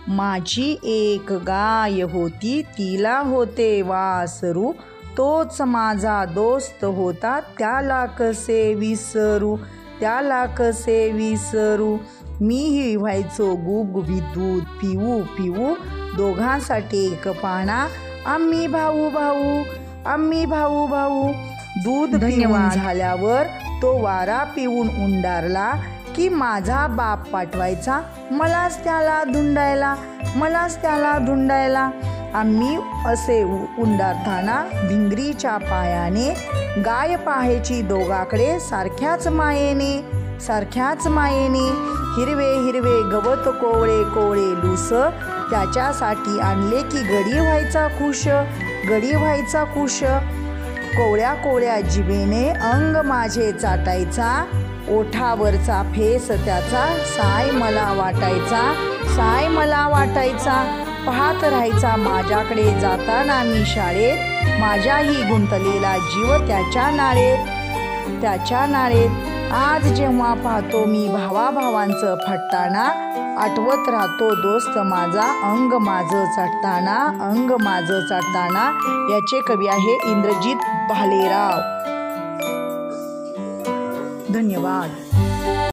माझी एक गाय होती, तिला होते वासरू, तोच माझा दोस्त होता, त्याला कसे विसरू, त्याला कसे विसरू. मीही व्हायचो गुबगुबीत दूध पिऊ पिऊ, दोघांसाठी एक पाळणा, आम्ही भाऊ भाऊ, आम्ही भाऊ भाऊ. दूध पिऊन झाल्यावर तो वारा पिऊन उंडारला की माझा बाप पाठवायचा मलाच त्याला धुंडायला, मलाच त्याला धुंडायला. आम्ही असे उंडारताना भिंगरीच्या पायाने गाय पाहायची दोघाकडे सारख्याच मायेने, सारख्याच मायेने. हिरवे हिरवे गवत कोवळे कोवळे लूस, त्याच्यासाठी आणले की गडी व्हायचा खुश, गडी व्हायचा खुश. कोवळ्या कोवळ्या जिभेने अंग माझे चाटायचा, ओठावरचा फेस त्याचा साय मला वाटायचा, साय मला वाटायचा. पाहत राहायचा माझ्याकडे जाताना मी शाळेत, माझ्याही गुंतलेला जीव त्याच्या नाळेत, त्याच्या नाळेत. आज जेव्हा पाहतो मी भावाभावांचं फटताना, आठवत राहतो दोस्त माझा अंग माझं चटताना, अंग माझं चटताना. याचे कवी आहे इंद्रजित भालेराव. धन्यवाद.